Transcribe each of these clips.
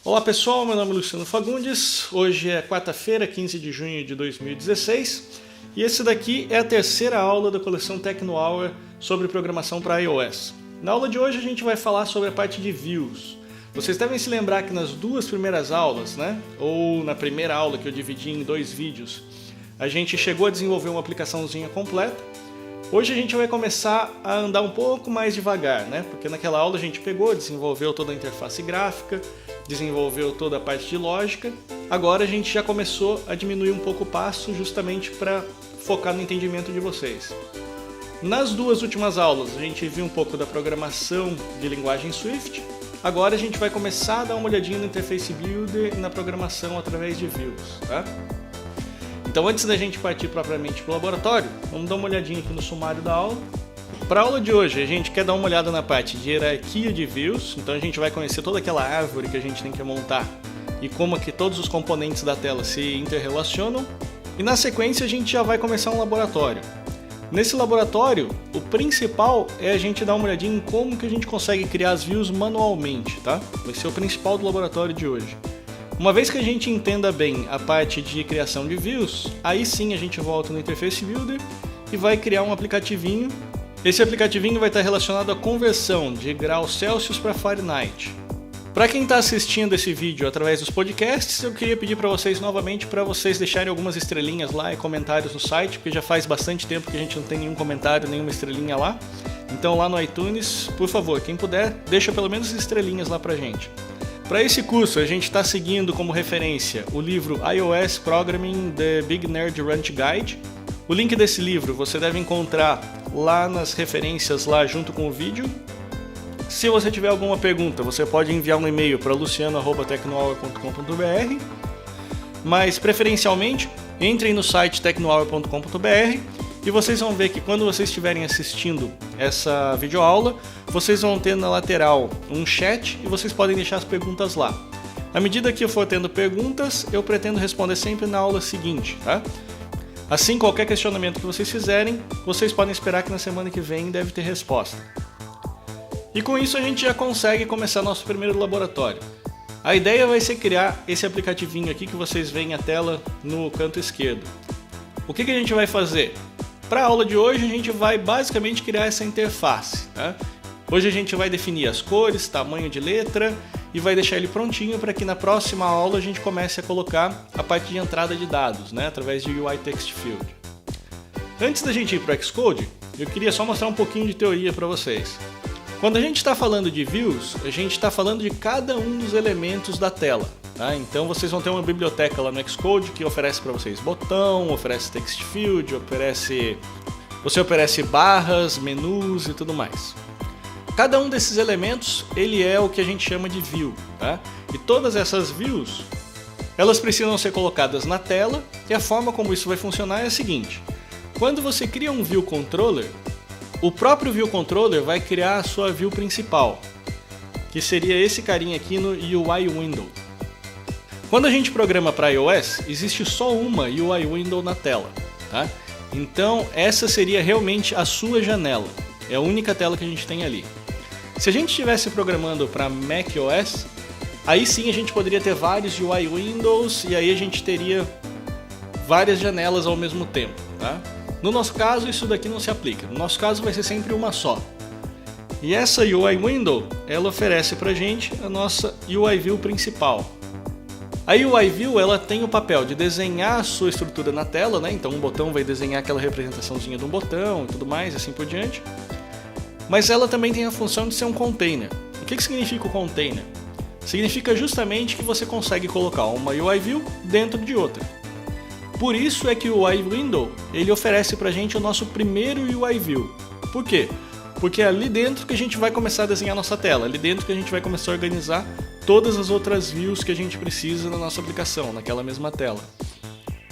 Olá pessoal, meu nome é Luciano Fagundes, hoje é quarta-feira, 15 de junho de 2016 e esse daqui é a terceira aula da coleção Tecno-Hour sobre programação para iOS. Na aula de hoje a gente vai falar sobre a parte de views. Vocês devem se lembrar que nas duas primeiras aulas, ou na primeira aula que eu dividi em dois vídeos, a gente chegou a desenvolver uma aplicaçãozinha completa. Hoje a gente vai começar a andar um pouco mais devagar, porque naquela aula a gente desenvolveu toda a interface gráfica, desenvolveu toda a parte de lógica. Agora a gente já começou a diminuir um pouco o passo justamente para focar no entendimento de vocês. Nas duas últimas aulas a gente viu um pouco da programação de linguagem Swift. Agora a gente vai começar a dar uma olhadinha no Interface Builder e na programação através de views, tá? Então antes da gente partir propriamente para o laboratório, vamos dar uma olhadinha aqui no sumário da aula. Para a aula de hoje a gente quer dar uma olhada na parte de hierarquia de views, então a gente vai conhecer toda aquela árvore que a gente tem que montar e como que todos os componentes da tela se interrelacionam. E na sequência a gente já vai começar um laboratório. Nesse laboratório, o principal é a gente dar uma olhadinha em como que a gente consegue criar as views manualmente, tá? Vai ser o principal do laboratório de hoje. Uma vez que a gente entenda bem a parte de criação de views, aí sim a gente volta no Interface Builder e vai criar um aplicativinho. Esse aplicativinho vai estar relacionado à conversão de graus Celsius para Fahrenheit. Para quem está assistindo esse vídeo através dos podcasts, eu queria pedir para vocês novamente para vocês deixarem algumas estrelinhas lá e comentários no site, porque já faz bastante tempo que a gente não tem nenhum comentário, nenhuma estrelinha lá. Então lá no iTunes, por favor, quem puder, deixa pelo menos estrelinhas lá pra gente. Para esse curso, a gente está seguindo como referência o livro iOS Programming The Big Nerd Ranch Guide. O link desse livro você deve encontrar lá nas referências, lá junto com o vídeo. Se você tiver alguma pergunta, você pode enviar um e-mail para luciano@tecnohour.com.br, mas preferencialmente entrem no site tecnohour.com.br e vocês vão ver que quando vocês estiverem assistindo essa videoaula, vocês vão ter na lateral um chat e vocês podem deixar as perguntas lá. À medida que eu for tendo perguntas, eu pretendo responder sempre na aula seguinte, tá? Assim, qualquer questionamento que vocês fizerem, vocês podem esperar que na semana que vem deve ter resposta. E com isso a gente já consegue começar nosso primeiro laboratório. A ideia vai ser criar esse aplicativinho aqui que vocês veem a tela no canto esquerdo. O que a gente vai fazer? Para a aula de hoje a gente vai basicamente criar essa interface, tá? Hoje a gente vai definir as cores, tamanho de letra e vai deixar ele prontinho para que na próxima aula a gente comece a colocar a parte de entrada de dados, através de UI Text Field. Antes da gente ir para o Xcode, eu queria só mostrar um pouquinho de teoria para vocês. Quando a gente está falando de views, a gente está falando de cada um dos elementos da tela. Tá? Então vocês vão ter uma biblioteca lá no Xcode que oferece para vocês botão, oferece text field, você oferece barras, menus e tudo mais. Cada um desses elementos ele é o que a gente chama de view. Tá? E todas essas views elas precisam ser colocadas na tela e a forma como isso vai funcionar é a seguinte. Quando você cria um view controller, o próprio view controller vai criar a sua view principal, que seria esse carinha aqui no UI Window. Quando a gente programa para iOS, existe só uma UI Window na tela, tá? Então essa seria realmente a sua janela, é a única tela que a gente tem ali. Se a gente estivesse programando para macOS, aí sim a gente poderia ter vários UI Windows e aí a gente teria várias janelas ao mesmo tempo, tá? No nosso caso isso daqui não se aplica, no nosso caso vai ser sempre uma só. E essa UI Window, ela oferece pra gente a nossa UI View principal. A UI View ela tem o papel de desenhar a sua estrutura na tela, então um botão vai desenhar aquela representaçãozinha de um botão e tudo mais, assim por diante. Mas ela também tem a função de ser um container. O que significa o container? Significa justamente que você consegue colocar uma UI View dentro de outra. Por isso é que o UI Window ele oferece pra gente o nosso primeiro UI View. Por quê? Porque é ali dentro que a gente vai começar a desenhar nossa tela, ali dentro que a gente vai começar a organizar todas as outras views que a gente precisa na nossa aplicação, naquela mesma tela.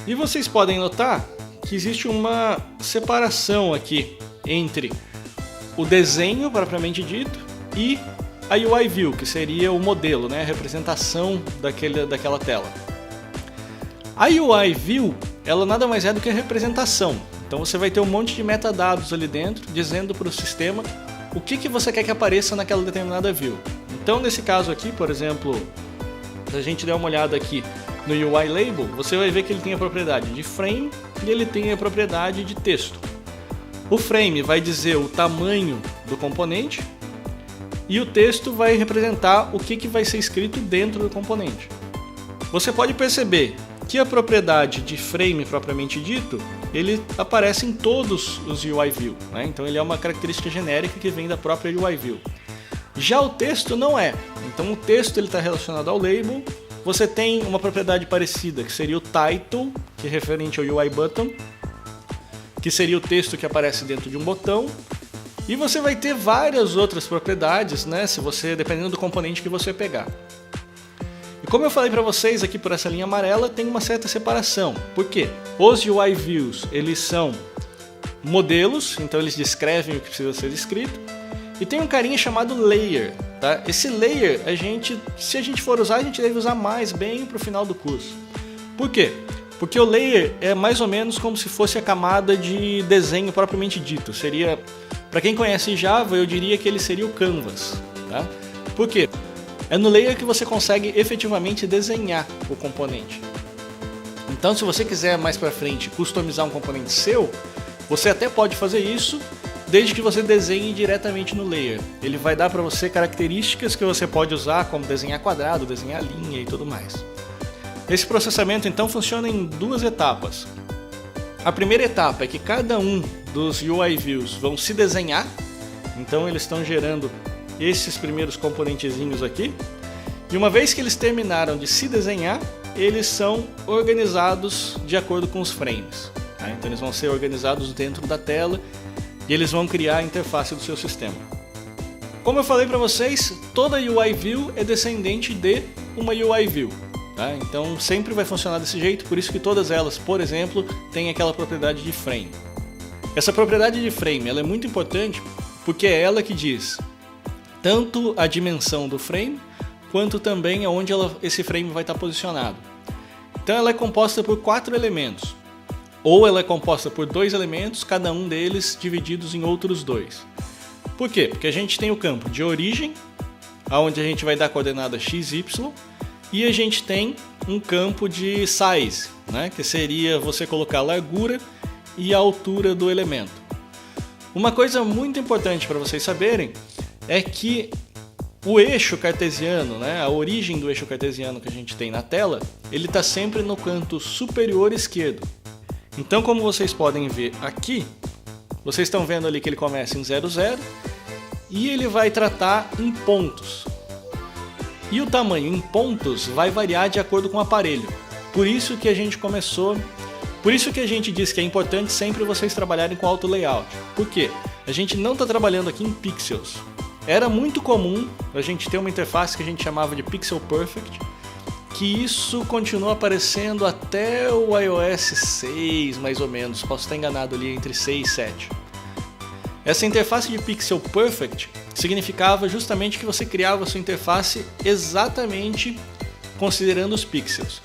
E vocês podem notar que existe uma separação aqui entre o desenho propriamente dito e a UI View, que seria o modelo, a representação daquela tela. A UI View, ela nada mais é do que a representação. Então você vai ter um monte de metadados ali dentro, dizendo para o sistema o que você quer que apareça naquela determinada view. Então nesse caso aqui, por exemplo, Se a gente der uma olhada aqui no UI Label, você vai ver que ele tem a propriedade de frame e ele tem a propriedade de texto. O frame vai dizer o tamanho do componente e o texto vai representar o que vai ser escrito dentro do componente. Você pode perceber que a propriedade de frame propriamente dito, ele aparece em todos os UI View, né? Então ele é uma característica genérica que vem da própria UI View. Já o texto não é. Então o texto está relacionado ao label. Você tem uma propriedade parecida, que seria o title, que é referente ao UI Button, que seria o texto que aparece dentro de um botão. E você vai ter várias outras propriedades, né? Dependendo do componente que você pegar. E como eu falei para vocês aqui por essa linha amarela, tem uma certa separação. Por quê? Os UI Views, eles são modelos, então eles descrevem o que precisa ser escrito. E tem um carinha chamado Layer. Tá? Esse Layer, se a gente for usar, a gente deve usar mais bem para o final do curso. Por quê? Porque o Layer é mais ou menos como se fosse a camada de desenho propriamente dito. Seria, para quem conhece Java, eu diria que ele seria o Canvas. Tá? Por quê? É no Layer que você consegue efetivamente desenhar o componente. Então, se você quiser mais para frente customizar um componente seu, você até pode fazer isso, desde que você desenhe diretamente no Layer. Ele vai dar para você características que você pode usar, como desenhar quadrado, desenhar linha e tudo mais. Esse processamento então funciona em duas etapas. A primeira etapa é que cada um dos UI Views vão se desenhar, então eles estão gerando esses primeiros componentezinhos aqui, e uma vez que eles terminaram de se desenhar, eles são organizados de acordo com os frames. Tá? Então eles vão ser organizados dentro da tela e eles vão criar a interface do seu sistema. Como eu falei para vocês, toda UI View é descendente de uma UI View. Tá? Então sempre vai funcionar desse jeito, por isso que todas elas, por exemplo, têm aquela propriedade de frame. Essa propriedade de frame ela é muito importante porque é ela que diz tanto a dimensão do frame, quanto também aonde esse frame vai estar posicionado. Então ela é composta por 4 elementos, ou ela é composta por 2 elementos, cada um deles divididos em outros 2. Por quê? Porque a gente tem o campo de origem, onde a gente vai dar a coordenada x, y, e a gente tem um campo de size, né? Que seria você colocar a largura e a altura do elemento. Uma coisa muito importante para vocês saberem é que o eixo cartesiano, né, a origem do eixo cartesiano que a gente tem na tela, ele está sempre no canto superior esquerdo. Então, como vocês podem ver aqui, vocês estão vendo ali que ele começa em 0, 0 e ele vai tratar em pontos. E o tamanho em pontos vai variar de acordo com o aparelho. Por isso que a gente diz que é importante sempre vocês trabalharem com auto layout. Por quê? A gente não está trabalhando aqui em pixels. Era muito comum a gente ter uma interface que a gente chamava de Pixel Perfect, que isso continua aparecendo até o iOS 6, mais ou menos, posso estar enganado ali entre 6 e 7. Essa interface de Pixel Perfect significava justamente que você criava a sua interface exatamente considerando os pixels.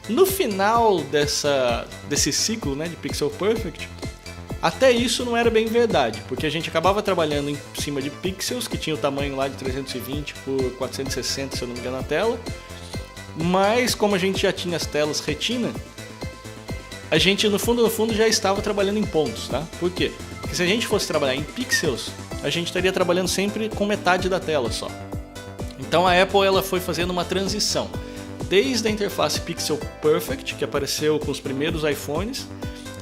No final desse ciclo, né, de Pixel Perfect, até isso não era bem verdade, porque a gente acabava trabalhando em cima de pixels, que tinha o tamanho lá de 320 por 460, se eu não me engano, na tela, mas como a gente já tinha as telas retina, a gente no fundo já estava trabalhando em pontos, tá? Por quê? Porque se a gente fosse trabalhar em pixels, a gente estaria trabalhando sempre com metade da tela só. Então a Apple ela foi fazendo uma transição, desde a interface Pixel Perfect, que apareceu com os primeiros iPhones.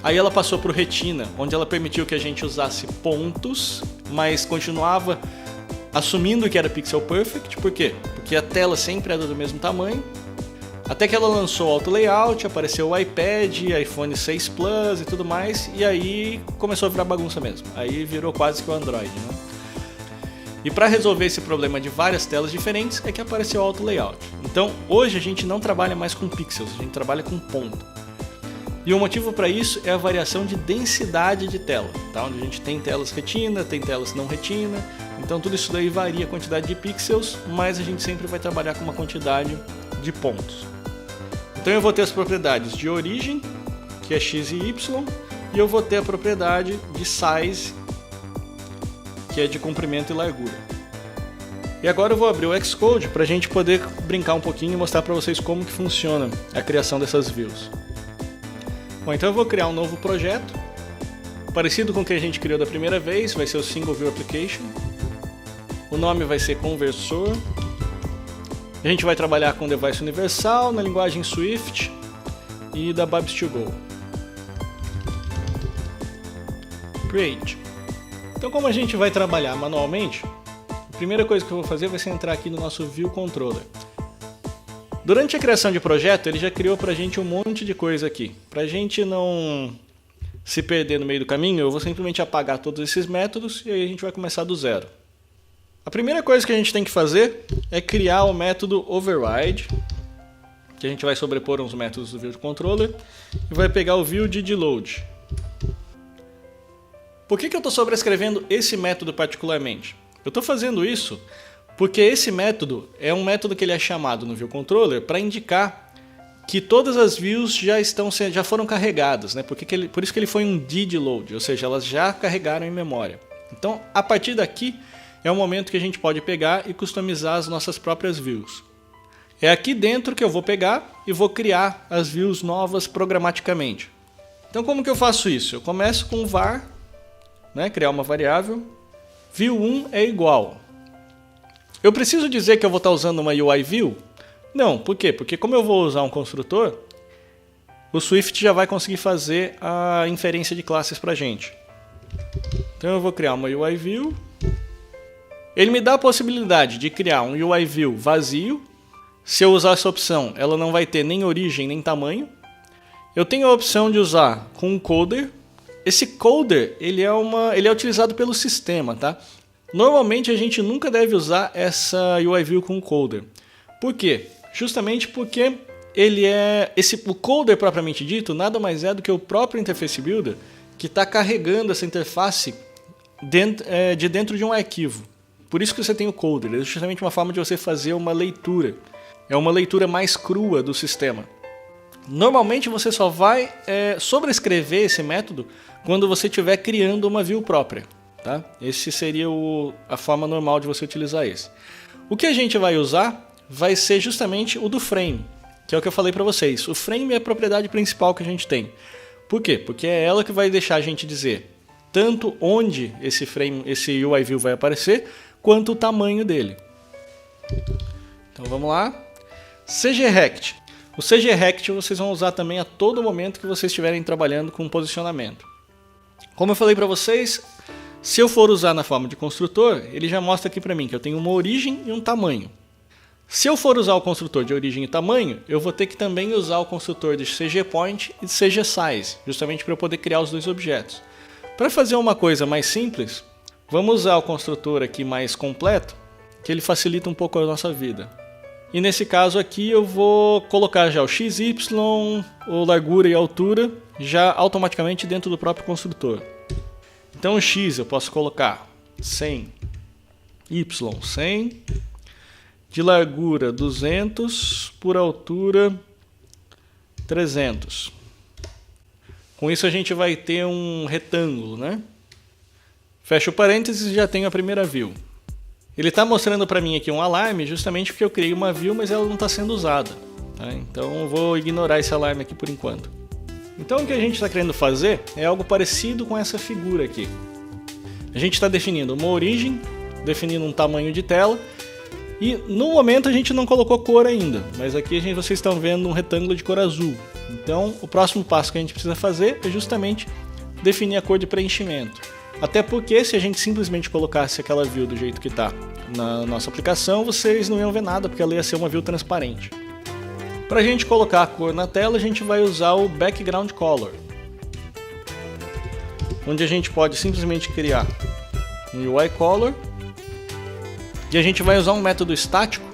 Aí ela passou para o Retina, onde ela permitiu que a gente usasse pontos, mas continuava assumindo que era Pixel Perfect. Por quê? Porque a tela sempre era do mesmo tamanho. Até que ela lançou o Auto Layout, apareceu o iPad, iPhone 6 Plus e tudo mais, e aí começou a virar bagunça mesmo. Aí virou quase que o Android, né? E para resolver esse problema de várias telas diferentes é que apareceu o Auto Layout. Então hoje a gente não trabalha mais com pixels, a gente trabalha com ponto. E o motivo para isso é a variação de densidade de tela, tá? Onde a gente tem telas retina, tem telas não retina, então tudo isso daí varia a quantidade de pixels, mas a gente sempre vai trabalhar com uma quantidade de pontos. Então eu vou ter as propriedades de origem, que é x e y, e eu vou ter a propriedade de size, que é de comprimento e largura. E agora eu vou abrir o Xcode para a gente poder brincar um pouquinho e mostrar para vocês como que funciona a criação dessas views. Bom, então eu vou criar um novo projeto, parecido com o que a gente criou da primeira vez, vai ser o Single View Application. O nome vai ser Conversor. A gente vai trabalhar com Device Universal, na linguagem Swift e da Babs2Go. Create. Então, como a gente vai trabalhar manualmente, a primeira coisa que eu vou fazer vai ser entrar aqui no nosso View Controller. Durante a criação de projeto, ele já criou pra gente um monte de coisa aqui. Pra gente não se perder no meio do caminho, eu vou simplesmente apagar todos esses métodos e aí a gente vai começar do zero. A primeira coisa que a gente tem que fazer é criar o método Override, que a gente vai sobrepor uns métodos do View Controller e vai pegar o View DidLoad. Por que eu estou sobrescrevendo esse método particularmente? Eu estou fazendo isso porque esse método é um método que ele é chamado no View Controller para indicar que todas as views já foram carregadas, né? Por isso que ele foi um DidLoad, ou seja, elas já carregaram em memória. Então, a partir daqui é o momento que a gente pode pegar e customizar as nossas próprias views. É aqui dentro que eu vou pegar e vou criar as views novas programaticamente. Então, como que eu faço isso? Eu começo com var, né? Criar uma variável. View1 é igual. Eu preciso dizer que eu vou estar usando uma UI View? Não, por quê? Porque como eu vou usar um construtor, o Swift já vai conseguir fazer a inferência de classes para a gente. Então eu vou criar uma UI View. Ele me dá a possibilidade de criar um UI View vazio. Se eu usar essa opção, ela não vai ter nem origem nem tamanho. Eu tenho a opção de usar com um coder. Esse coder ele é utilizado pelo sistema, tá? Normalmente a gente nunca deve usar essa UI View com coder. Por quê? Justamente porque o coder propriamente dito nada mais é do que o próprio Interface Builder que está carregando essa interface de dentro de um arquivo. Por isso que você tem o coder, é justamente uma forma de você fazer uma leitura. É uma leitura mais crua do sistema. Normalmente você só vai sobrescrever esse método quando você estiver criando uma view própria. Tá? Esse seria a forma normal de você utilizar esse. O que a gente vai usar vai ser justamente o do frame, que é o que eu falei para vocês. O frame é a propriedade principal que a gente tem. Por quê? Porque é ela que vai deixar a gente dizer tanto onde esse UI View vai aparecer, quanto o tamanho dele. Então vamos lá. CGRect. O CGRect vocês vão usar também a todo momento que vocês estiverem trabalhando com posicionamento. Como eu falei para vocês, se eu for usar na forma de construtor, ele já mostra aqui para mim que eu tenho uma origem e um tamanho. Se eu for usar o construtor de origem e tamanho, eu vou ter que também usar o construtor de CGPoint e de CGSize, justamente para eu poder criar os dois objetos. Para fazer uma coisa mais simples, vamos usar o construtor aqui mais completo, que ele facilita um pouco a nossa vida. E nesse caso aqui eu vou colocar já o XY, o largura e altura, já automaticamente dentro do próprio construtor. Então o X eu posso colocar 100, Y 100, de largura 200, por altura 300. Com isso a gente vai ter um retângulo, né? Fecho parênteses e já tenho a primeira view. Ele está mostrando para mim aqui um alarme justamente porque eu criei uma view, mas ela não está sendo usada. Tá? Então eu vou ignorar esse alarme aqui por enquanto. Então o que a gente está querendo fazer é algo parecido com essa figura aqui. A gente está definindo uma origem, definindo um tamanho de tela e no momento a gente não colocou cor ainda, mas aqui vocês estão vendo um retângulo de cor azul. Então o próximo passo que a gente precisa fazer é justamente definir a cor de preenchimento. Até porque se a gente simplesmente colocasse aquela view do jeito que está na nossa aplicação, vocês não iam ver nada porque ela ia ser uma view transparente. Para a gente colocar a cor na tela, a gente vai usar o Background Color, onde a gente pode simplesmente criar um UI Color e a gente vai usar um método estático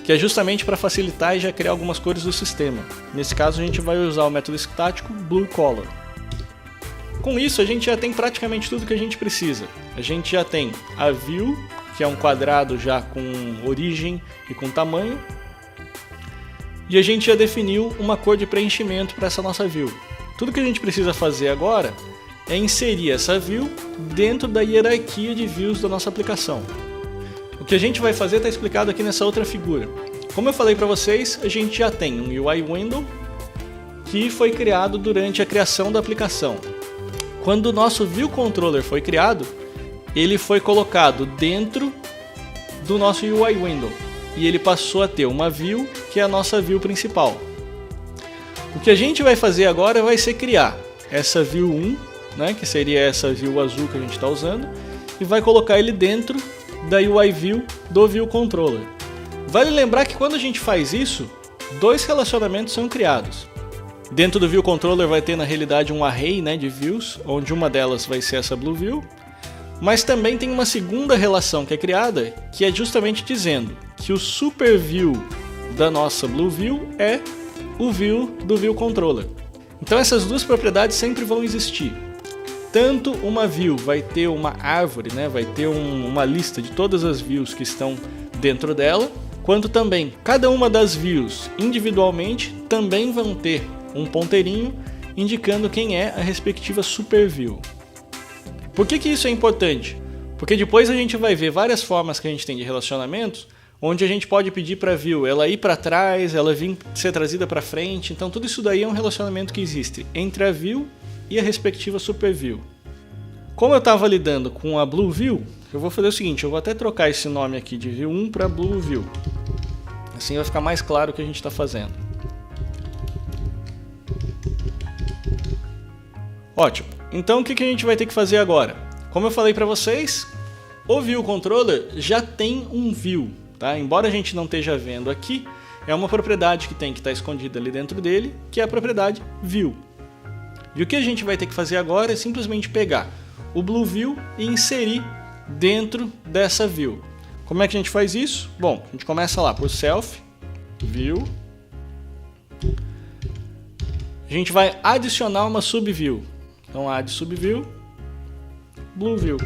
que é justamente para facilitar e já criar algumas cores do sistema. Nesse caso a gente vai usar o método estático Blue Color. Com isso a gente já tem praticamente tudo que a gente precisa. A gente já tem a view, que é um quadrado já com origem e com tamanho, e a gente já definiu uma cor de preenchimento para essa nossa view. Tudo que a gente precisa fazer agora é inserir essa view dentro da hierarquia de views da nossa aplicação. O que a gente vai fazer está explicado aqui nessa outra figura. Como eu falei para vocês, a gente já tem um UI Window que foi criado durante a criação da aplicação. Quando o nosso View Controller foi criado, ele foi colocado dentro do nosso UI Window e ele passou a ter uma view que é a nossa view principal. O que a gente vai fazer agora vai ser criar essa view 1, né, que seria essa view azul que a gente está usando, e vai colocar ele dentro da UI View do View Controller. Vale lembrar que quando a gente faz isso, dois relacionamentos são criados. Dentro do View Controller vai ter na realidade um array, né, de views, onde uma delas vai ser essa Blue View, mas também tem uma segunda relação que é criada, que é justamente dizendo que o Super View da nossa Blue View é o View do View Controller. Então essas duas propriedades sempre vão existir. Tanto uma view vai ter uma árvore, né, vai ter uma lista de todas as views que estão dentro dela, quanto também cada uma das views individualmente também vão ter um ponteirinho indicando quem é a respectiva super view. Por que isso é importante? Porque depois a gente vai ver várias formas que a gente tem de relacionamentos, onde a gente pode pedir para a view ela ir para trás, ela vir ser trazida para frente. Então tudo isso daí é um relacionamento que existe entre a view e a respectiva super view. Como eu estava lidando com a Blue View, eu vou fazer o seguinte, eu vou até trocar esse nome aqui de View 1 para Blue View. Assim vai ficar mais claro o que a gente está fazendo. Ótimo. Então o que a gente vai ter que fazer agora? Como eu falei para vocês, o View Controller já tem um View. Tá? Embora a gente não esteja vendo aqui, é uma propriedade que tem que estar escondida ali dentro dele, que é a propriedade View. E o que a gente vai ter que fazer agora é simplesmente pegar o Blue View e inserir dentro dessa View. Como é que a gente faz isso? Bom, a gente começa lá por Self, View. A gente vai adicionar uma subview. Então add subview, Blue View.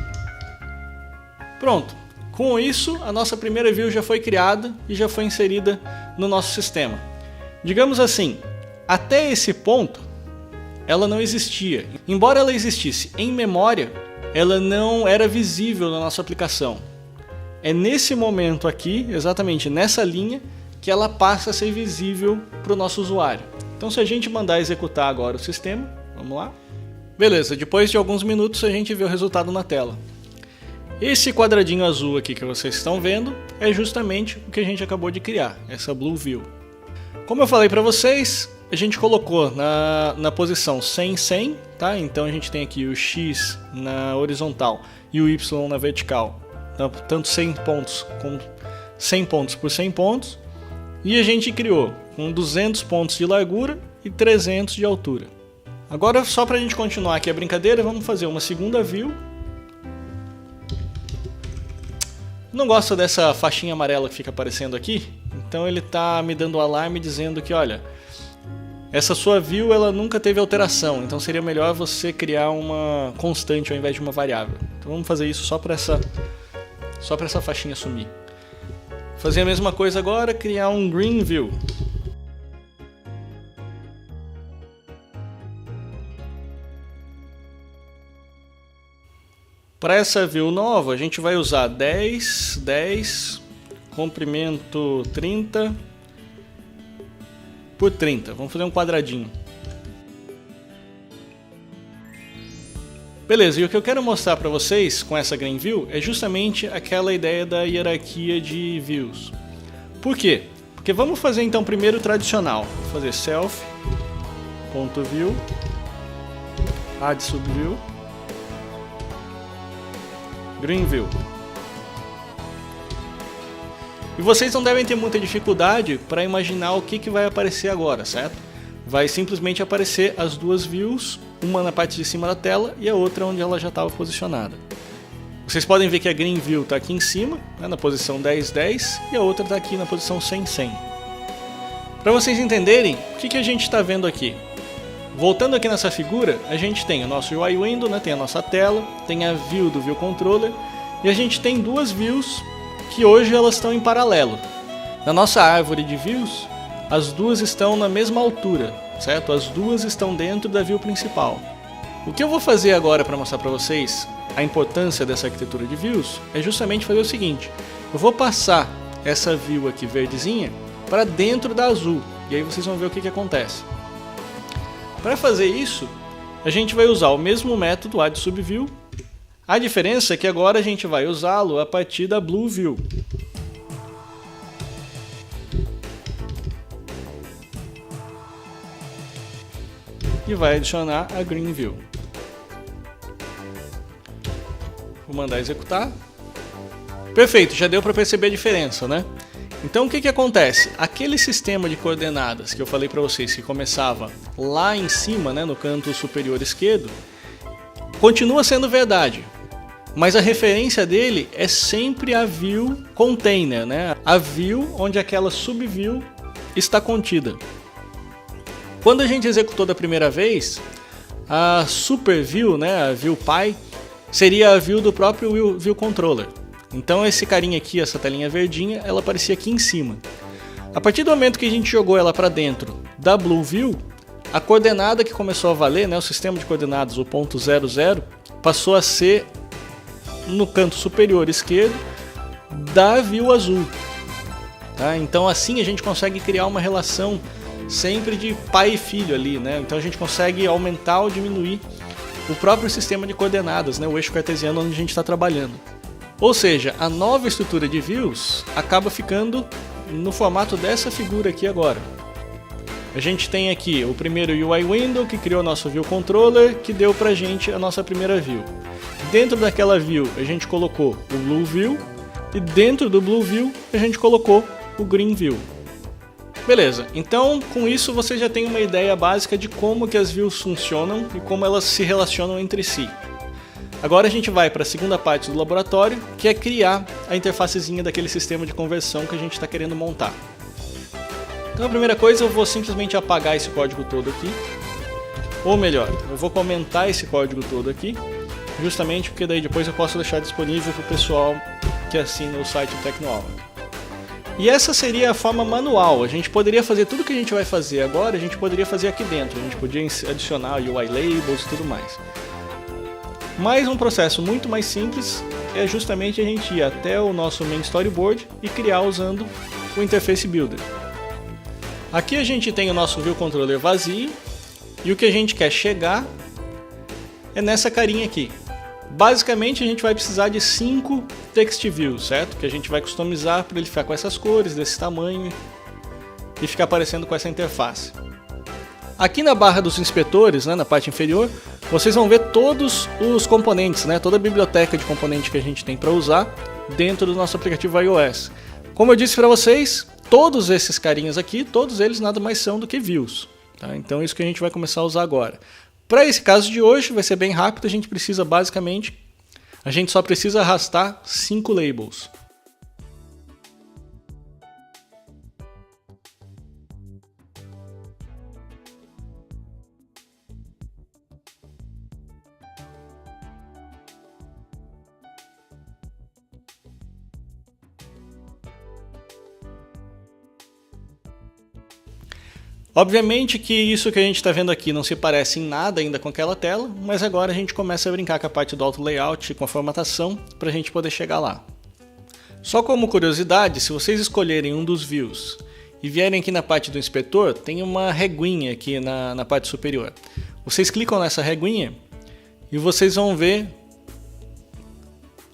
Pronto. Com isso, a nossa primeira view já foi criada e já foi inserida no nosso sistema. Digamos assim, até esse ponto, ela não existia. Embora ela existisse em memória, ela não era visível na nossa aplicação. É nesse momento aqui, exatamente nessa linha, que ela passa a ser visível para o nosso usuário. Então se a gente mandar executar agora o sistema, vamos lá. Beleza, depois de alguns minutos a gente vê o resultado na tela. Esse quadradinho azul aqui que vocês estão vendo é justamente o que a gente acabou de criar, essa Blue View. Como eu falei para vocês, a gente colocou na posição 100, 100, tá? Então a gente tem aqui o X na horizontal e o Y na vertical, tanto 100 pontos como 100 pontos por 100 pontos. E a gente criou com 200 pontos de largura e 300 de altura. Agora, só para a gente continuar aqui a brincadeira, vamos fazer uma segunda view. Não gosto dessa faixinha amarela que fica aparecendo aqui, então ele está me dando um alarme dizendo que, olha, essa sua view ela nunca teve alteração, então seria melhor você criar uma constante ao invés de uma variável. Então vamos fazer isso só para essa faixinha sumir. Fazer a mesma coisa agora, criar um green view. Para essa view nova, a gente vai usar 10, 10, comprimento 30 por 30. Vamos fazer um quadradinho. Beleza, e o que eu quero mostrar para vocês com essa Green View é justamente aquela ideia da hierarquia de views. Por quê? Porque vamos fazer então primeiro o tradicional. Vou fazer self.view, add subview, Green View. E vocês não devem ter muita dificuldade para imaginar o que vai aparecer agora, certo? Vai simplesmente aparecer as duas views, uma na parte de cima da tela e a outra onde ela já estava posicionada. Vocês podem ver que a Green View está aqui em cima, né, na posição 10, 10, e a outra está aqui na posição 100, 100. Para vocês entenderem, o que a gente está vendo aqui? Voltando aqui nessa figura, a gente tem o nosso UI Window, né, tem a nossa tela, tem a view do View Controller, e a gente tem duas views que hoje elas estão em paralelo. Na nossa árvore de views, as duas estão na mesma altura, certo? As duas estão dentro da view principal. O que eu vou fazer agora para mostrar para vocês a importância dessa arquitetura de views é justamente fazer o seguinte: eu vou passar essa view aqui verdezinha para dentro da azul. E aí vocês vão ver o que acontece. Para fazer isso, a gente vai usar o mesmo método add subview. A diferença é que agora a gente vai usá-lo a partir da blue view. E vai adicionar a green view. Vou mandar executar. Perfeito, já deu para perceber a diferença, né? Então o que acontece? Aquele sistema de coordenadas que eu falei para vocês que começava lá em cima, né, no canto superior esquerdo, continua sendo verdade. Mas a referência dele é sempre a view container, né? A view onde aquela subview está contida. Quando a gente executou da primeira vez, a super view, né, a view py, seria a view do próprio view controller. Então esse carinha aqui, essa telinha verdinha, ela aparecia aqui em cima. A partir do momento que a gente jogou ela para dentro da blue view, a coordenada que começou a valer, né, o sistema de coordenadas, o ponto 00, passou a ser no canto superior esquerdo da view azul. Tá? Então assim a gente consegue criar uma relação sempre de pai e filho ali, né? Então a gente consegue aumentar ou diminuir o próprio sistema de coordenadas, né? O eixo cartesiano onde a gente está trabalhando. Ou seja, a nova estrutura de views acaba ficando no formato dessa figura aqui agora. A gente tem aqui o primeiro UI window que criou nosso view controller, que deu pra gente a nossa primeira view. Dentro daquela view a gente colocou o blue view e dentro do blue view a gente colocou o green view. Beleza, então com isso você já tem uma ideia básica de como que as views funcionam e como elas se relacionam entre si. Agora a gente vai para a segunda parte do laboratório, que é criar a interfacezinha daquele sistema de conversão que a gente está querendo montar. Então a primeira coisa, eu vou simplesmente apagar esse código todo aqui. Ou melhor, eu vou comentar esse código todo aqui, justamente porque daí depois eu posso deixar disponível para o pessoal que assina o site do Tecnoaula. E essa seria a forma manual. A gente poderia fazer tudo que a gente vai fazer agora, a gente poderia fazer aqui dentro. A gente podia adicionar UI labels e tudo mais. Mas um processo muito mais simples é justamente a gente ir até o nosso main storyboard e criar usando o Interface Builder. Aqui a gente tem o nosso view controller vazio e o que a gente quer chegar é nessa carinha aqui. Basicamente a gente vai precisar de 5 text views, certo? Que a gente vai customizar para ele ficar com essas cores, desse tamanho e ficar aparecendo com essa interface. Aqui na barra dos inspetores, né, na parte inferior, vocês vão ver todos os componentes, né, toda a biblioteca de componente que a gente tem para usar dentro do nosso aplicativo iOS. Como eu disse para vocês, todos esses carinhas aqui, todos eles nada mais são do que views. Tá? Então é isso que a gente vai começar a usar agora. Para esse caso de hoje, vai ser bem rápido, a gente só precisa arrastar 5 labels. Obviamente que isso que a gente está vendo aqui não se parece em nada ainda com aquela tela, mas agora a gente começa a brincar com a parte do auto layout, com a formatação, para a gente poder chegar lá. Só como curiosidade, se vocês escolherem um dos views e vierem aqui na parte do inspetor, tem uma reguinha aqui na parte superior. Vocês clicam nessa reguinha e vocês vão ver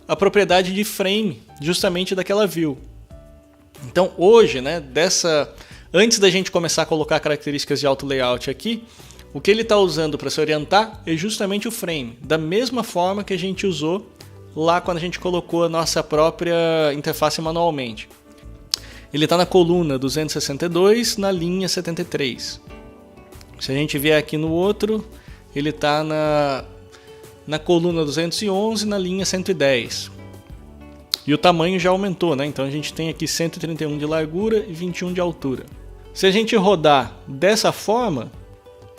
a propriedade de frame justamente daquela view. Então hoje, né, antes da gente começar a colocar características de auto layout aqui, o que ele está usando para se orientar é justamente o frame, da mesma forma que a gente usou lá quando a gente colocou a nossa própria interface manualmente. Ele está na coluna 262, na linha 73. Se a gente vier aqui no outro, ele está na coluna 211, na linha 110. E o tamanho já aumentou, né? Então a gente tem aqui 131 de largura e 21 de altura. Se a gente rodar dessa forma,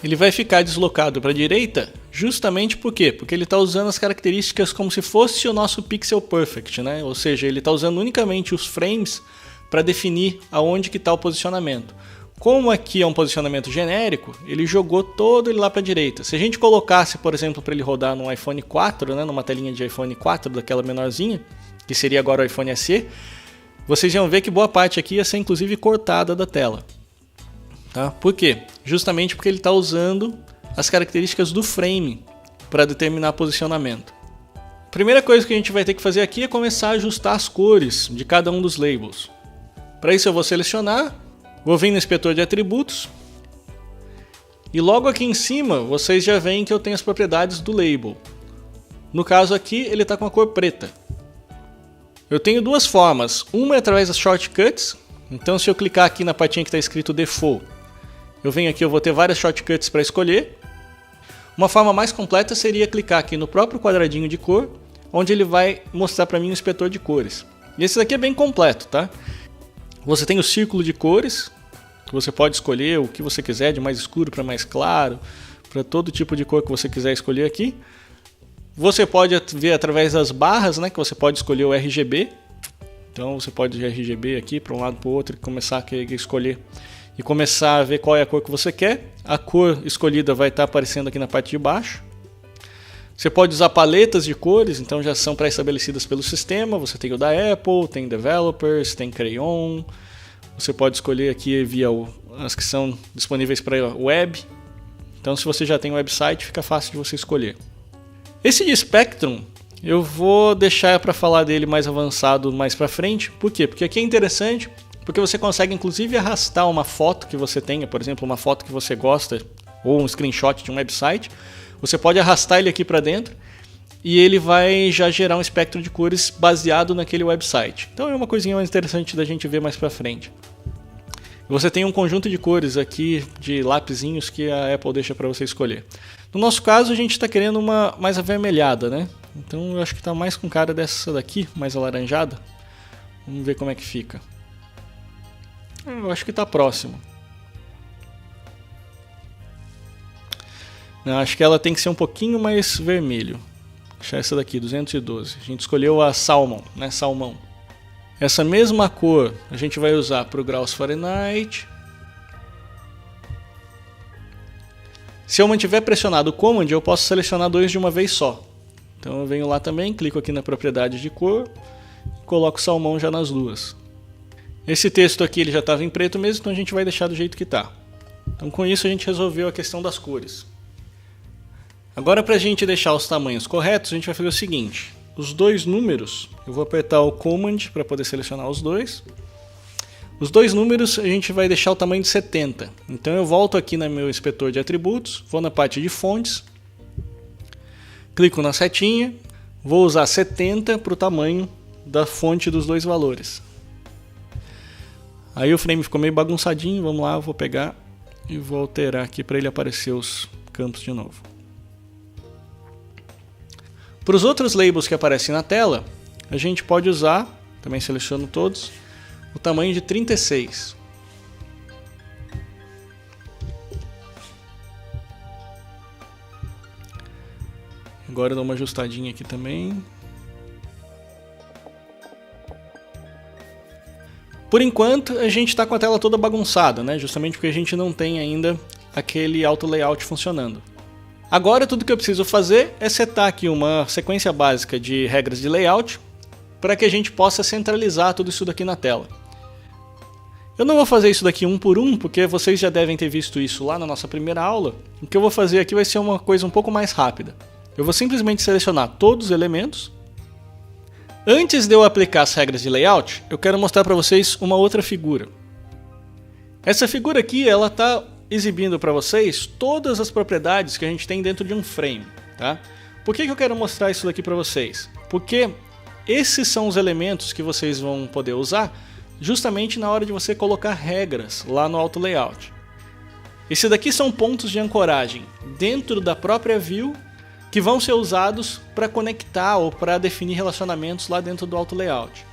ele vai ficar deslocado para a direita, justamente por quê? Porque ele está usando as características como se fosse o nosso Pixel Perfect, né? Ou seja, ele está usando unicamente os frames para definir aonde que está o posicionamento. Como aqui é um posicionamento genérico, ele jogou todo ele lá para a direita. Se a gente colocasse, por exemplo, para ele rodar no iPhone 4, né, numa telinha de iPhone 4, daquela menorzinha, que seria agora o iPhone SE, vocês vão ver que boa parte aqui ia ser inclusive cortada da tela. Tá? Por quê? Justamente porque ele está usando as características do frame para determinar posicionamento. A primeira coisa que a gente vai ter que fazer aqui é começar a ajustar as cores de cada um dos labels. Para isso eu vou selecionar, vou vir no inspetor de atributos e logo aqui em cima vocês já veem que eu tenho as propriedades do label. No caso aqui ele está com a cor preta. Eu tenho duas formas, uma é através das shortcuts, então se eu clicar aqui na partinha que está escrito Default, eu venho aqui, eu vou ter várias shortcuts para escolher. Uma forma mais completa seria clicar aqui no próprio quadradinho de cor, onde ele vai mostrar para mim o inspetor de cores. E esse daqui é bem completo, tá? Você tem o círculo de cores, que você pode escolher o que você quiser, de mais escuro para mais claro, para todo tipo de cor que você quiser escolher aqui. Você pode ver através das barras, né, que você pode escolher o RGB. Então você pode ir RGB aqui para um lado para o outro e começar a escolher e começar a ver qual é a cor que você quer. A cor escolhida vai estar aparecendo aqui na parte de baixo. Você pode usar paletas de cores, então já são pré-estabelecidas pelo sistema. Você tem o da Apple, tem Developers, tem Crayon. Você pode escolher aqui via as que são disponíveis para web. Então se você já tem um website, fica fácil de você escolher. Esse de Spectrum, eu vou deixar para falar dele mais avançado mais para frente. Por quê? Porque aqui é interessante, porque você consegue inclusive arrastar uma foto que você tenha, por exemplo, uma foto que você gosta, ou um screenshot de um website. Você pode arrastar ele aqui para dentro e ele vai já gerar um espectro de cores baseado naquele website. Então é uma coisinha mais interessante da gente ver mais para frente. Você tem um conjunto de cores aqui, de lapisinhos que a Apple deixa para você escolher. No nosso caso, a gente está querendo uma mais avermelhada, né? Então eu acho que está mais com cara dessa daqui, mais alaranjada. Vamos ver como é que fica. Eu acho que está próximo. Não, acho que ela tem que ser um pouquinho mais vermelho. Deixa essa daqui, 212. A gente escolheu a Salmon, né? Salmão. Essa mesma cor a gente vai usar para o graus Fahrenheit. Se eu mantiver pressionado o Command, eu posso selecionar dois de uma vez só. Então eu venho lá também, clico aqui na propriedade de cor, coloco salmão já nas duas. Esse texto aqui ele já estava em preto mesmo, então a gente vai deixar do jeito que está. Então com isso a gente resolveu a questão das cores. Agora para a gente deixar os tamanhos corretos, a gente vai fazer o seguinte. Os dois números, eu vou apertar o Command para poder selecionar os dois. Os dois números a gente vai deixar o tamanho de 70. Então eu volto aqui no meu inspetor de atributos, vou na parte de fontes, clico na setinha, vou usar 70 para o tamanho da fonte dos dois valores. Aí o frame ficou meio bagunçadinho, vamos lá, eu vou pegar e vou alterar aqui para ele aparecer os campos de novo. Para os outros labels que aparecem na tela, a gente pode usar, também seleciono todos, o tamanho de 36. Agora eu dou uma ajustadinha aqui também. Por enquanto a gente está com a tela toda bagunçada, né? Justamente porque a gente não tem ainda aquele auto layout funcionando. Agora tudo que eu preciso fazer é setar aqui uma sequência básica de regras de layout para que a gente possa centralizar tudo isso daqui na tela. Eu não vou fazer isso daqui um por um, porque vocês já devem ter visto isso lá na nossa primeira aula. O que eu vou fazer aqui vai ser uma coisa um pouco mais rápida. Eu vou simplesmente selecionar todos os elementos. Antes de eu aplicar as regras de layout, eu quero mostrar para vocês uma outra figura. Essa figura aqui, ela está exibindo para vocês todas as propriedades que a gente tem dentro de um frame, tá? Por que eu quero mostrar isso daqui para vocês? Porque esses são os elementos que vocês vão poder usar justamente na hora de você colocar regras lá no auto layout. Esses daqui são pontos de ancoragem dentro da própria view que vão ser usados para conectar ou para definir relacionamentos lá dentro do auto layout.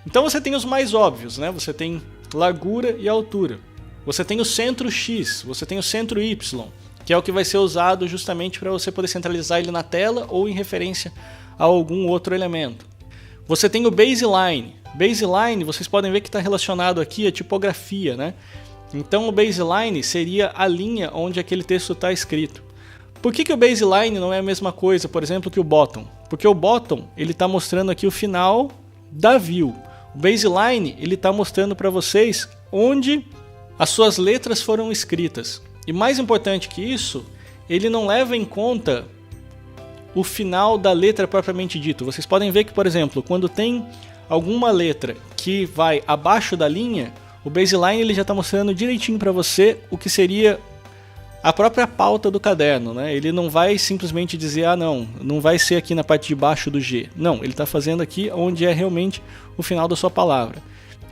Então você tem os mais óbvios, né? Você tem largura e altura. Você tem o centro X, você tem o centro Y, que é o que vai ser usado justamente para você poder centralizar ele na tela ou em referência a algum outro elemento. Você tem o baseline. Baseline, vocês podem ver que está relacionado aqui à tipografia, né? Então o baseline seria a linha onde aquele texto está escrito. Por que o baseline não é a mesma coisa, por exemplo, que o bottom? Porque o bottom ele está mostrando aqui o final da view. O baseline ele está mostrando para vocês onde as suas letras foram escritas. E mais importante que isso, ele não leva em conta o final da letra propriamente dito. Vocês podem ver que, por exemplo, quando tem alguma letra que vai abaixo da linha, o baseline ele já está mostrando direitinho para você o que seria a própria pauta do caderno, né? Ele não vai simplesmente dizer, não vai ser aqui na parte de baixo do G. Não, ele está fazendo aqui onde é realmente o final da sua palavra.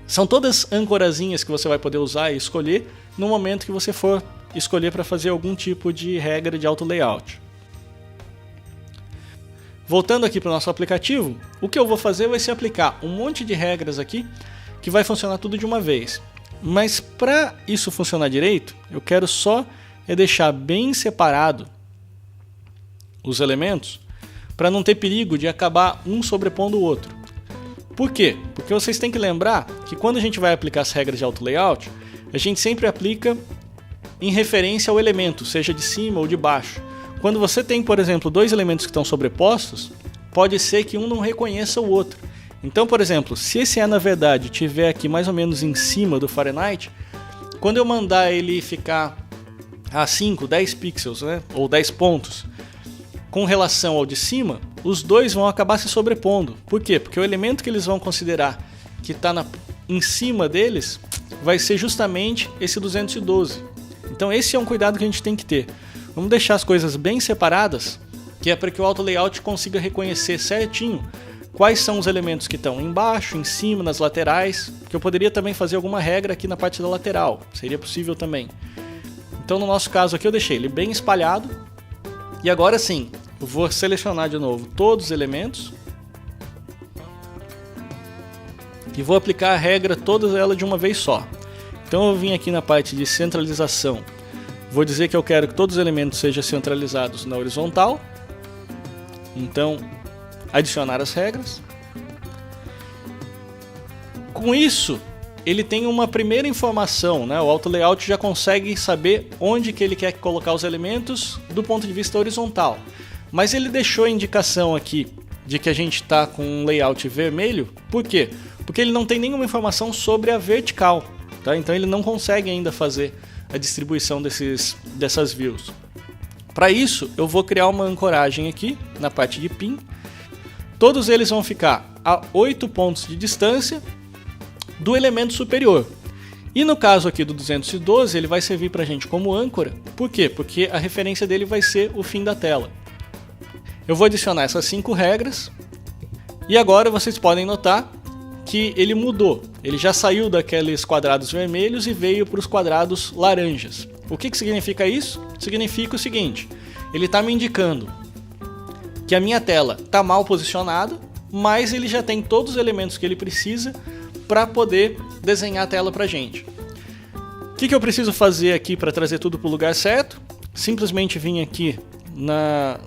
São todas âncorazinhas que você vai poder usar e escolher no momento que você for escolher para fazer algum tipo de regra de auto layout. Voltando aqui para o nosso aplicativo, o que eu vou fazer vai ser aplicar um monte de regras aqui que vai funcionar tudo de uma vez. Mas para isso funcionar direito, eu quero só deixar bem separado os elementos para não ter perigo de acabar um sobrepondo o outro. Por quê? Porque vocês têm que lembrar que quando a gente vai aplicar as regras de auto layout, a gente sempre aplica em referência ao elemento, seja de cima ou de baixo. Quando você tem, por exemplo, dois elementos que estão sobrepostos, pode ser que um não reconheça o outro. Então, por exemplo, se esse na verdade estiver aqui mais ou menos em cima do Fahrenheit, quando eu mandar ele ficar a 5, 10 pixels, né, ou 10 pontos, com relação ao de cima, os dois vão acabar se sobrepondo. Por quê? Porque o elemento que eles vão considerar que está em cima deles vai ser justamente esse 212. Então esse é um cuidado que a gente tem que ter. Vamos deixar as coisas bem separadas, que é para que o auto layout consiga reconhecer certinho quais são os elementos que estão embaixo, em cima, nas laterais, que eu poderia também fazer alguma regra aqui na parte da lateral, seria possível também. Então no nosso caso aqui eu deixei ele bem espalhado, e agora sim, eu vou selecionar de novo todos os elementos, e vou aplicar a regra todas elas de uma vez só. Então eu vim aqui na parte de centralização, vou dizer que eu quero que todos os elementos sejam centralizados na horizontal, então adicionar as regras. Com isso, ele tem uma primeira informação, né? O auto layout já consegue saber onde que ele quer colocar os elementos do ponto de vista horizontal. Mas ele deixou a indicação aqui de que a gente está com um layout vermelho. Por quê? Porque ele não tem nenhuma informação sobre a vertical, tá? Então ele não consegue ainda fazer a distribuição dessas views. Para isso, eu vou criar uma ancoragem aqui na parte de pin. Todos eles vão ficar a 8 pontos de distância do elemento superior. E no caso aqui do 212, ele vai servir para a gente como âncora. Por quê? Porque a referência dele vai ser o fim da tela. Eu vou adicionar essas 5 regras. E agora vocês podem notar que ele mudou. Ele já saiu daqueles quadrados vermelhos e veio para os quadrados laranjas. O que significa isso? Significa o seguinte: ele está me indicando que a minha tela está mal posicionada, mas ele já tem todos os elementos que ele precisa para poder desenhar a tela para a gente. O que eu preciso fazer aqui para trazer tudo para o lugar certo? Simplesmente vim aqui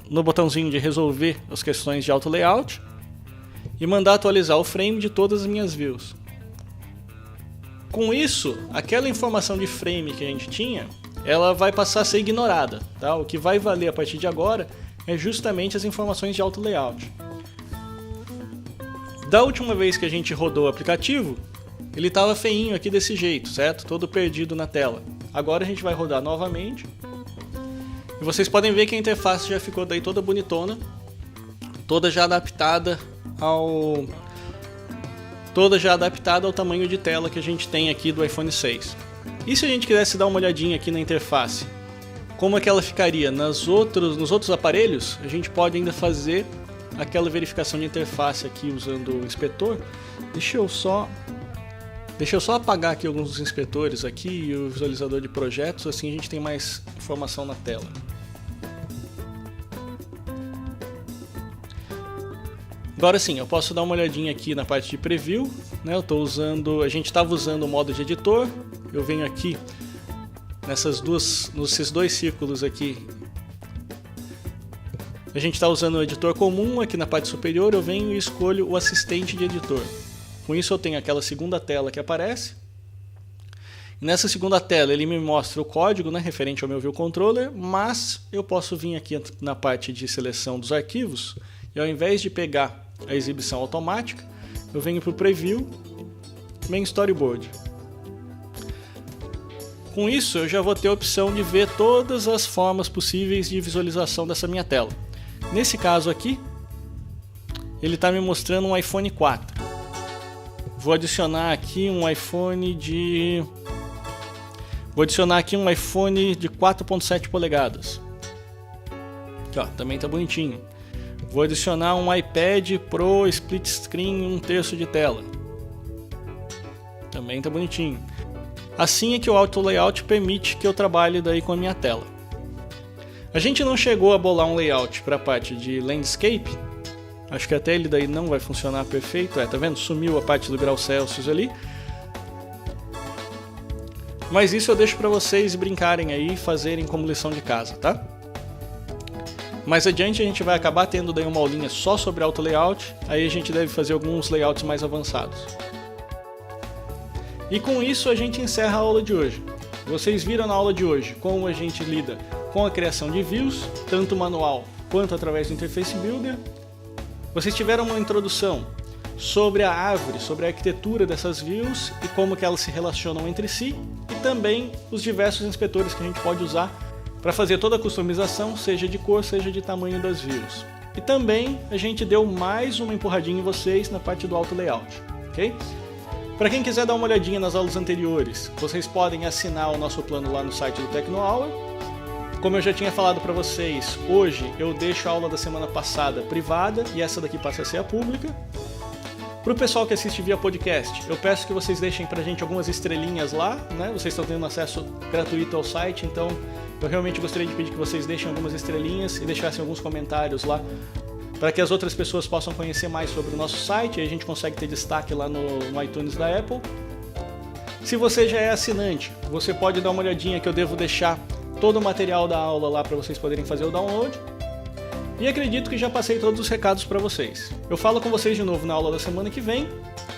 no botãozinho de resolver as questões de auto layout e mandar atualizar o frame de todas as minhas views. Com isso, aquela informação de frame que a gente tinha, ela vai passar a ser ignorada, tá? O que vai valer a partir de agora é justamente as informações de auto layout. Da última vez que a gente rodou o aplicativo, ele estava feinho aqui desse jeito, certo? Todo perdido na tela. Agora a gente vai rodar novamente. E vocês podem ver que a interface já ficou daí toda bonitona, toda já adaptada ao tamanho de tela que a gente tem aqui do iPhone 6. E se a gente quisesse dar uma olhadinha aqui na interface, como é que ela ficaria nos outros aparelhos, a gente pode ainda fazer aquela verificação de interface aqui usando o inspetor. Deixa eu só apagar aqui alguns dos inspetores aqui e o visualizador de projetos, assim a gente tem mais informação na tela. Agora sim, eu posso dar uma olhadinha aqui na parte de preview, né? A gente estava usando o modo de editor, eu venho aqui nesses dois círculos aqui. A gente está usando o editor comum, aqui na parte superior eu venho e escolho o assistente de editor. Com isso eu tenho aquela segunda tela que aparece. E nessa segunda tela ele me mostra o código, né, referente ao meu View Controller, mas eu posso vir aqui na parte de seleção dos arquivos e ao invés de pegar a exibição automática, eu venho para o Preview, Main Storyboard. Com isso, eu já vou ter a opção de ver todas as formas possíveis de visualização dessa minha tela. Nesse caso aqui, ele está me mostrando um iPhone 4. Vou adicionar aqui um iPhone de 4.7 polegadas. Aqui, ó, também está bonitinho. Vou adicionar um iPad Pro Split Screen 1/3 de tela. Também está bonitinho. Assim é que o Auto Layout permite que eu trabalhe daí com a minha tela. A gente não chegou a bolar um layout para a parte de Landscape. Acho que até ele daí não vai funcionar perfeito. Tá vendo? Sumiu a parte do grau Celsius ali. Mas isso eu deixo para vocês brincarem aí e fazerem como lição de casa, tá? Mais adiante a gente vai acabar tendo daí uma aulinha só sobre Auto Layout. Aí a gente deve fazer alguns layouts mais avançados. E com isso a gente encerra a aula de hoje. Vocês viram na aula de hoje como a gente lida com a criação de views, tanto manual quanto através do Interface Builder. Vocês tiveram uma introdução sobre a árvore, sobre a arquitetura dessas views e como que elas se relacionam entre si, e também os diversos inspetores que a gente pode usar para fazer toda a customização, seja de cor, seja de tamanho das views. E também a gente deu mais uma empurradinha em vocês na parte do Auto Layout, ok? Para quem quiser dar uma olhadinha nas aulas anteriores, vocês podem assinar o nosso plano lá no site do TecnoAula. Como eu já tinha falado para vocês, hoje eu deixo a aula da semana passada privada e essa daqui passa a ser a pública. Para o pessoal que assiste via podcast, eu peço que vocês deixem para a gente algumas estrelinhas lá, né? Vocês estão tendo acesso gratuito ao site, então eu realmente gostaria de pedir que vocês deixem algumas estrelinhas e deixassem alguns comentários lá, para que as outras pessoas possam conhecer mais sobre o nosso site e a gente consegue ter destaque lá no iTunes da Apple. Se você já é assinante, você pode dar uma olhadinha que eu devo deixar todo o material da aula lá para vocês poderem fazer o download. E acredito que já passei todos os recados para vocês. Eu falo com vocês de novo na aula da semana que vem,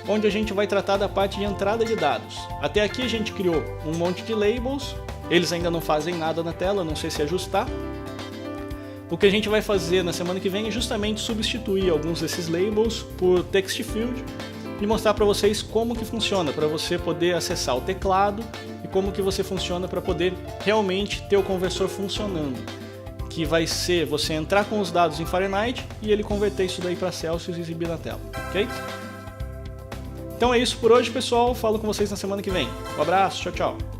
onde a gente vai tratar da parte de entrada de dados. Até aqui a gente criou um monte de labels, eles ainda não fazem nada na tela, não sei se ajustar. O que a gente vai fazer na semana que vem é justamente substituir alguns desses labels por text field e mostrar para vocês como que funciona, para você poder acessar o teclado e como que você funciona para poder realmente ter o conversor funcionando. Que vai ser você entrar com os dados em Fahrenheit e ele converter isso daí para Celsius e exibir na tela, ok? Então é isso por hoje, pessoal. Falo com vocês na semana que vem. Um abraço, tchau, tchau.